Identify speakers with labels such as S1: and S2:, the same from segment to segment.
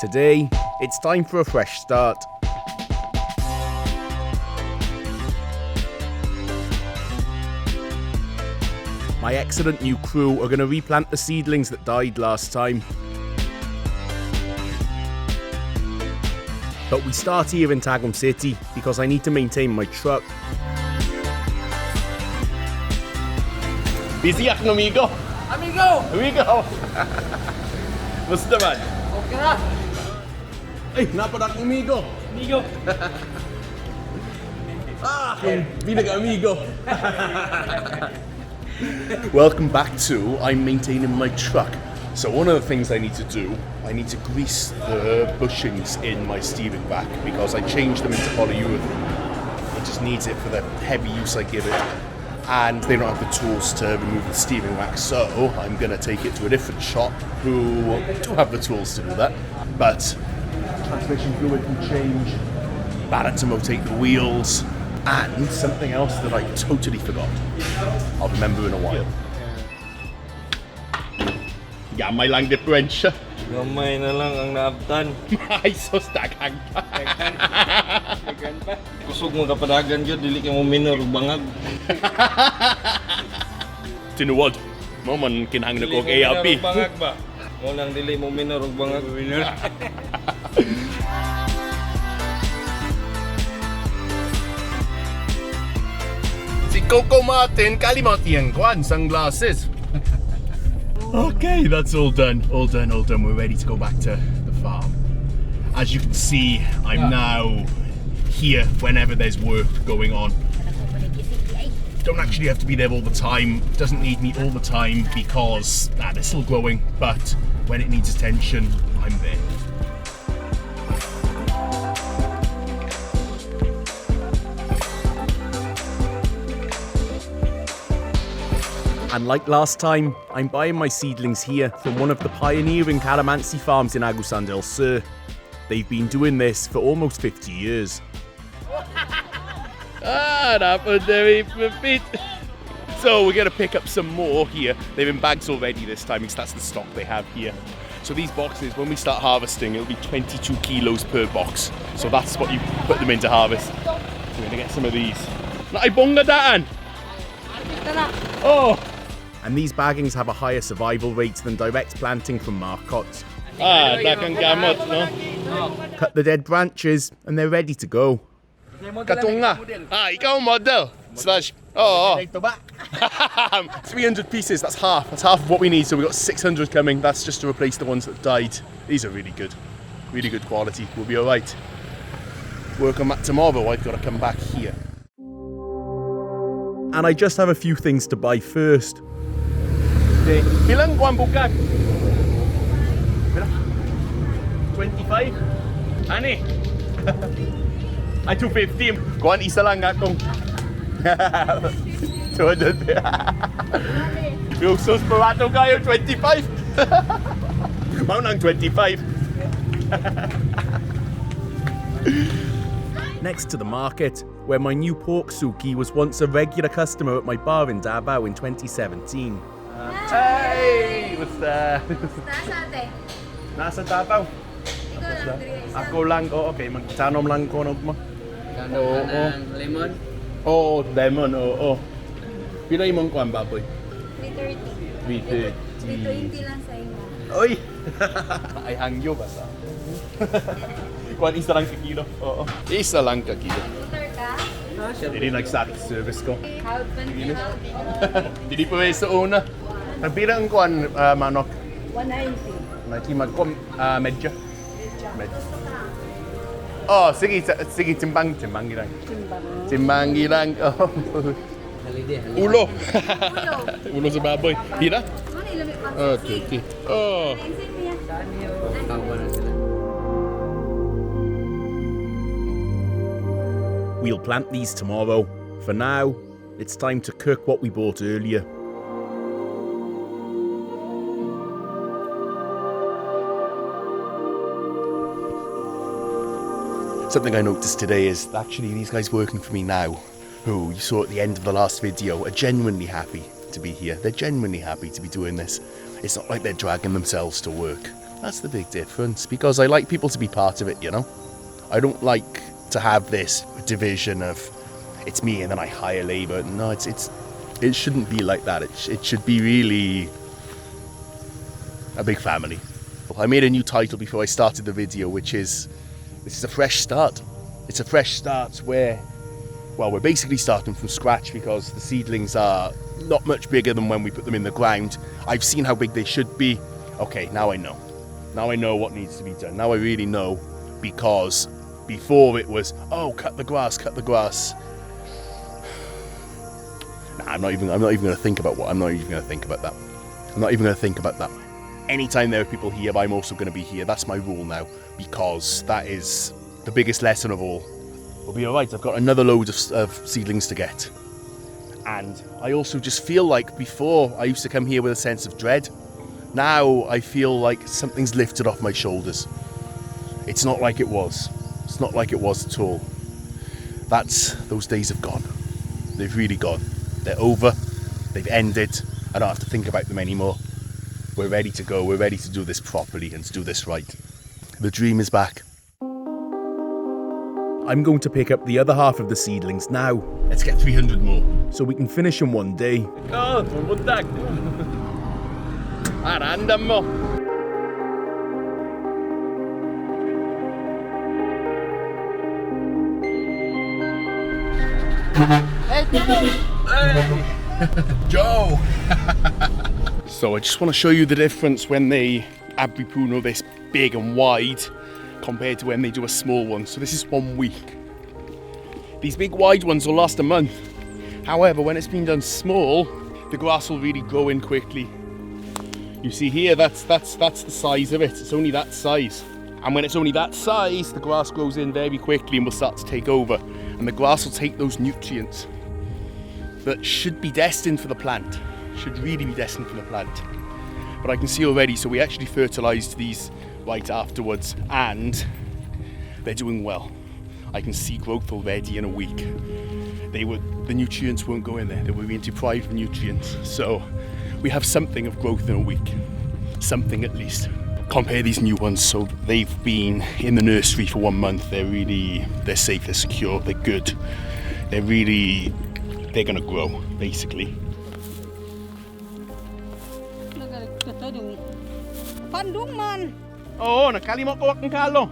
S1: Today, it's time for a fresh start. My excellent new crew are going to replant the seedlings that died last time. But we start here in Tagum City because I need to maintain my truck.
S2: Busy ako, amigo. Amigo! Musta man?
S3: Okay na.
S2: Ay, napadak amigo.
S3: Amigo.
S2: Amigo. Welcome back to I'm maintaining my truck. So one of the things I need to do, I need to grease the bushings in my steering rack because I changed them into polyurethane. It just needs it for the heavy use I give it. And they don't have the tools to remove the steering rack, so I'm going to take it to a different shop who do have the tools to do that. But transmission fluid can change, balance and rotate the wheels, and something else that I totally forgot. I'll remember in a while. Gamay lang diferensya.
S3: Gamay na lang ang naabtan.
S2: Ay, sos, daghang pa.
S3: Dagan pa. Kusog mo kapadagan yun, dili ka mo minor bangag.
S2: Tinuwad. Mo man kinahang na ko
S3: Dili mo
S2: ARP.
S3: minor bangag ba? Mo nang dili mo minor bangag.
S2: Si Coco Martin, kalimati ang kwan, sunglasses. Okay, that's all done. All done. We're ready to go back to the farm. As you can see, I'm now here whenever there's work going on. Don't actually have to be there all the time. Doesn't need me all the time because they're still growing, but when it needs attention, I'm there.
S1: And like last time, I'm buying my seedlings here from one of the pioneering CALAMANSI farms in AGUSAN del Sur. They've been doing this for almost 50 years.
S2: So we're going to pick up some more here. They're in bags already this time because that's the stock they have here. So these boxes, when we start harvesting, it'll be 22 kilos per box. So that's what you put them into harvest. So we're going to get some of these. Naibonga daan! Oh!
S1: And these baggings have a higher survival rate than direct planting from marcots.
S2: Dakang gamot, no?
S1: Cut the dead branches and they're ready to go.
S2: Katunga. Ikaw ang model. Slash. 300 pieces, that's half. That's half of what we need, so we've got 600 coming. That's just to replace the ones that died. These are really good quality. We'll be alright. Work on that tomorrow, I've got to come back here.
S1: And I just have a few things to buy first.
S2: Bilang kuang bukat? 25? Ani? Ay, 250. Kuan isa lang akong. 200. Yung susperato kayo, 25. Mau nang 25.
S1: Next to the market, where my new pork suki was once a regular customer at my bar in Davao in 2017.
S2: Hey! What's that?
S4: Nasa ate?
S2: Nasa Davao.
S4: Ikaw lang, diri isa.
S2: Ako lang, okay, magtanom lang ko mo.
S3: Oo. Lemon?
S2: Oo, lemon, oo. Pila imong kuan baboy?
S4: 330.
S2: 330.
S4: 320 lang sa inyo.
S2: Oy! Ay hangyo ba sa? Kuan isa lang ka kilo. Oo. Isa lang ka kilo.
S4: Liter ka?
S2: Hindi nag-static service ko.
S4: How can
S2: Hindi pa sa una. Nagpila ang kuan manok.
S4: 190.
S2: Nakimag ko medyo. Oh, sige, timbang lang. Timbang lang. Oh. Ulo. Ulo sa baboy. Pila?
S4: Ano ilamig pa?
S2: Oh, 30. Oh.
S1: We'll plant these tomorrow. For now, it's time to cook what we bought earlier.
S2: Something I noticed today is actually these guys working for me now, who you saw at the end of the last video, are genuinely happy to be here. They're genuinely happy to be doing this. It's not like they're dragging themselves to work. That's the big difference, because I like people to be part of it, you know? I don't like to have this division of it's me and then I hire labour. No, it shouldn't be like that. It should be really a big family. I made a new title before I started the video, which is, this is a fresh start. It's a fresh start where, well, we're basically starting from scratch because the seedlings are not much bigger than when we put them in the ground. I've seen how big they should be. Okay, now I know. Now I know what needs to be done. Now I really know, because before it was, oh, cut the grass, cut the grass. Nah, I'm not even going to think about what. I'm not even going to think about that. I'm not even going to think about that. Anytime there are people here, I'm also going to be here. That's my rule now, because that is the biggest lesson of all. We'll be alright. I've got another load of seedlings to get. And I also just feel like before I used to come here with a sense of dread. Now I feel like something's lifted off my shoulders. It's not like it was. It's not like it was at all. Those days have gone. They've really gone. They're over. They've ended. I don't have to think about them anymore. We're ready to go. We're ready to do this properly and to do this right. The dream is back.
S1: I'm going to pick up the other half of the seedlings now,
S2: Let's get 300 more.
S1: so we can finish in one day.
S3: Oh, buntag. Random mo.
S2: Joe! So I just want to show you the difference when they abripuno this big and wide compared to when they do a small one. So this is 1 week. These big wide ones will last a month. However, when it's been done small, the grass will really grow in quickly. You see here, that's the size of it. It's only that size. And when it's only that size, the grass grows in very quickly and will start to take over. And the grass will take those nutrients that should be destined for the plant. Should really be destined for the plant. But I can see already, so we actually fertilized these right afterwards, and they're doing well. I can see growth already in a week. The nutrients won't go in there. They were being deprived of nutrients. So we have something of growth in a week. Something at least. Compare these new ones. So they've been in the nursery for 1 month. They're safe, they're secure, they're good. They're gonna grow, basically.
S5: Pandung man.
S2: Oo, nakalimot ko akong kalo.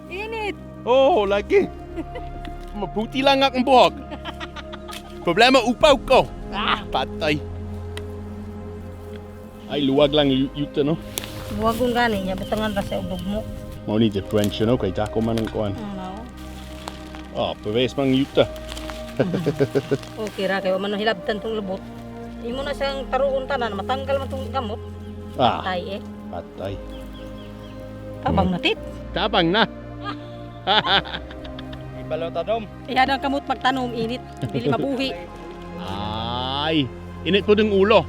S5: Init.
S2: Oo, lagi. Mabuti lang akong buhok. Problema upaw ko. Patay. Ay, luwag lang yuta, no?
S5: Huwag kong gani niya, butangan ra sa ubog mo.
S2: Mau ni differential, no? Kay dako man ang kuan.
S5: No.
S2: Oh, pawes mang yuta.
S5: Okay ra kay man hilabtan tong lubot. Imo na siyang taruon tanan, matanggal man tong gamot.
S2: Ah,
S5: Tay eh.
S2: patay.
S5: Tabang natit.
S2: Tabang na.
S3: Ibalaw tadom.
S5: Iyan ang kamot pagtanom init, dili mabuhi.
S2: Ay, init po ng ulo.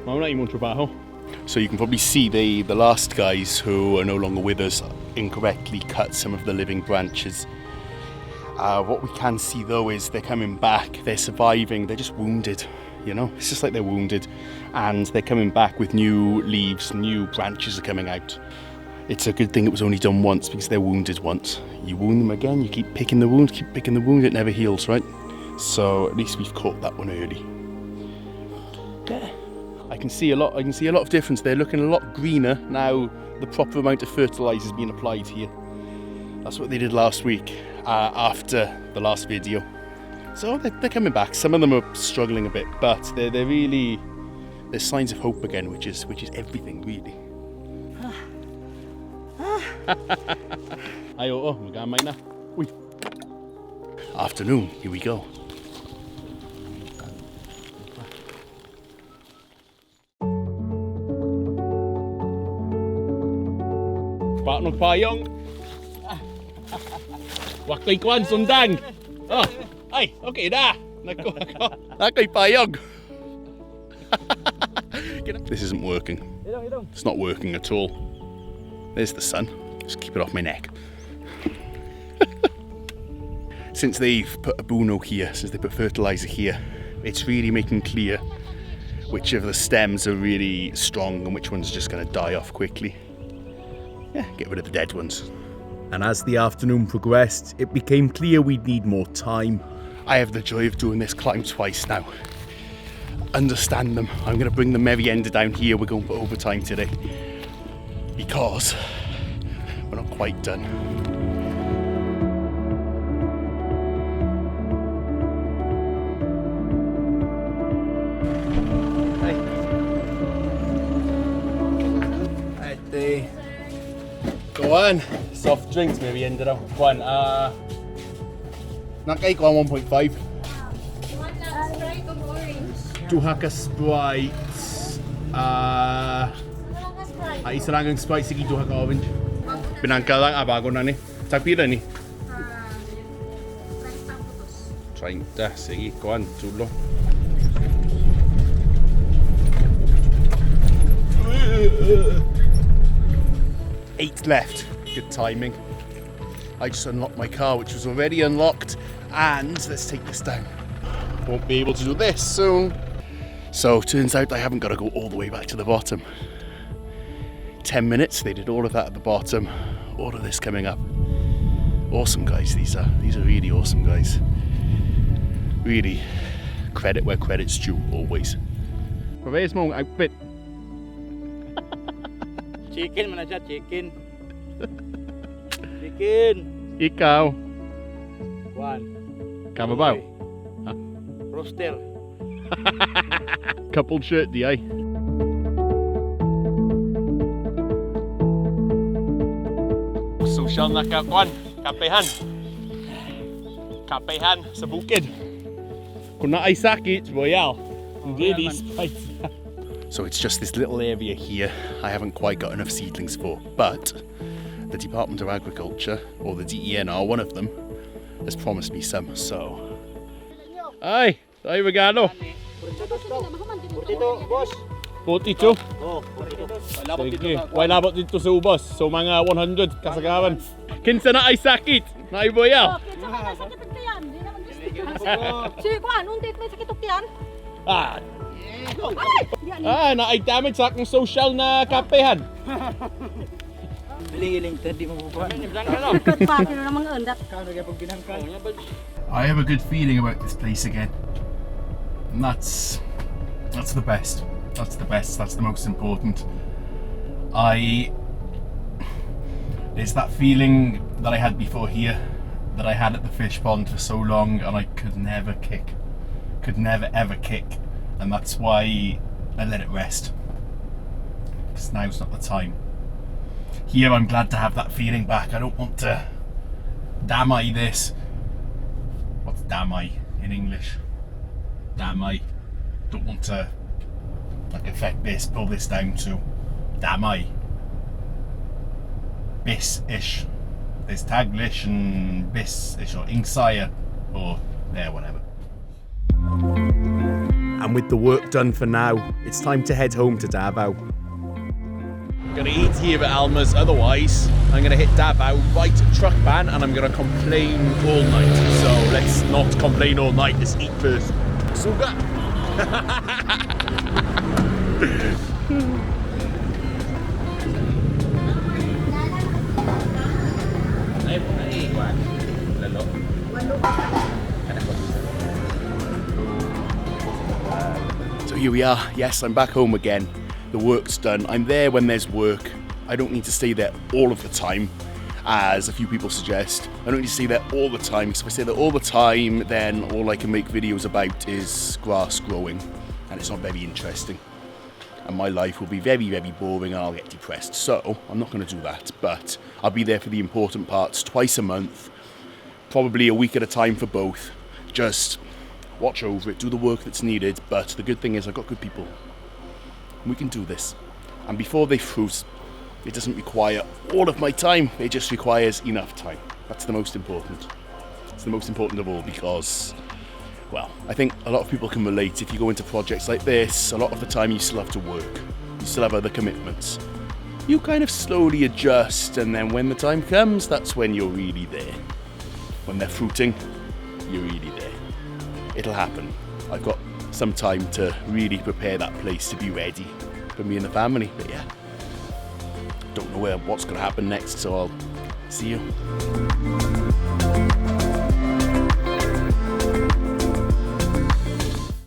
S2: Mauna imong trabaho. So you can probably see the last guys who are no longer with us incorrectly cut some of the living branches. What we can see though is they're coming back, they're surviving, they're just wounded, you know? It's just like they're wounded, and they're coming back with new leaves, new branches are coming out. It's a good thing it was only done once, because they're wounded once. You wound them again, you keep picking the wound, it never heals, right? So at least we've caught that one early. Yeah. I can see a lot of difference. They're looking a lot greener now. The proper amount of fertilizer is being applied here. That's what they did last week after the last video. So they're coming back. Some of them are struggling a bit, but there's signs of hope again, which is everything really. Ay, oo, magamay na. Uy. Afternoon, here we go. Paano payong? Wakoy kwan sundang. Oh, ay, okay na. Nakoy payong. This isn't working. It's not working at all. There's the sun. Just keep it off my neck. Since they've put a buno here, since they put fertilizer here, it's really making clear which of the stems are really strong and which one's just going to die off quickly. Yeah, get rid of the dead ones.
S1: And as the afternoon progressed, it became clear we'd need more time.
S2: I have the joy of doing this climb twice now. Understand them. I'm going to bring the merry ender down here. We're going for overtime today because we're not quite done. Go on. Soft drinks maybe ended up. Go on. Not cake on 1.5.
S4: One Sprite of orange.
S2: 2 haka Sprite. Isa lang ang Sprite, sige 2 haka orange. Binangka lang, bago na ni. Tagpira ni? 30. Sige, go on, tulo. 8 left. Good timing. I just unlocked my car, which was already unlocked, and let's take this down. Won't be able to do this soon. So turns out I haven't got to go all the way back to the bottom. 10 minutes, they did all of that at the bottom. All of this coming up. Awesome guys, these are really awesome guys. Really, credit where credit's due, always. Where's my outfit?
S3: Chicken man na siya, chicken. Chicken.
S2: Ikaw.
S3: One.
S2: Kababaw.
S3: Roaster.
S2: Coupled shirt, di ay. Social na kapehan. Kapehan sa bukid. Kung na ay sakit, royal. Hindi di spice. So it's just this little area here I haven't quite got enough seedlings for, but the Department of Agriculture, or the DENR, one of them, has promised me some, so... Ay! Ay, regalo!
S3: 42, boss.
S2: 42?
S3: Oh, 42.
S2: Sige, wala ba dito sa ubos? So mga 100 kasagaran. Kinsa na ay sakit? Na ay boya?
S5: Si kuan, untit may sakit yan.
S2: Ah! Na ay damage sa akong social na kapehan.
S3: Biling-iling tadi mo po.
S2: I have a good feeling about this place again. And that's the best. That's the best. That's the most important. It's that feeling that I had before here, that I had at the fish pond for so long, and I could never kick. Could never ever kick. And that's why I let it rest. Because now's not the time. Here I'm glad to have that feeling back. I don't want to damai this. What's damai in English? Damai. Don't want to affect this, pull this down to damai. Bis-ish. There's Taglish and bis-ish or Ingsire or whatever.
S1: And with the work done for now, it's time to head home to Davao.
S2: I'm gonna eat here at Alma's, otherwise I'm gonna hit Davao, right truck ban, and I'm gonna complain all night. So let's not complain all night, let's eat first. Suga! So here we are, yes, I'm back home again. The work's done. I'm there when there's work. I don't need to stay there all of the time, as a few people suggest. I don't need to stay there all the time, because if I stay there all the time, then all I can make videos about is grass growing, and it's not very interesting. And my life will be very, very boring and I'll get depressed. So, I'm not going to do that, but I'll be there for the important parts twice a month, probably a week at a time for both. Just watch over it, do the work that's needed, but the good thing is I've got good people. We can do this. And before they fruit, it doesn't require all of my time, it just requires enough time. That's the most important. It's the most important of all because, well, I think a lot of people can relate. If you go into projects like this, a lot of the time you still have to work. You still have other commitments. You kind of slowly adjust, and then when the time comes, that's when you're really there. When they're fruiting, you're really there. It'll happen. I've got some time to really prepare that place to be ready for me and the family. But yeah, don't know what's going to happen next, so I'll see you.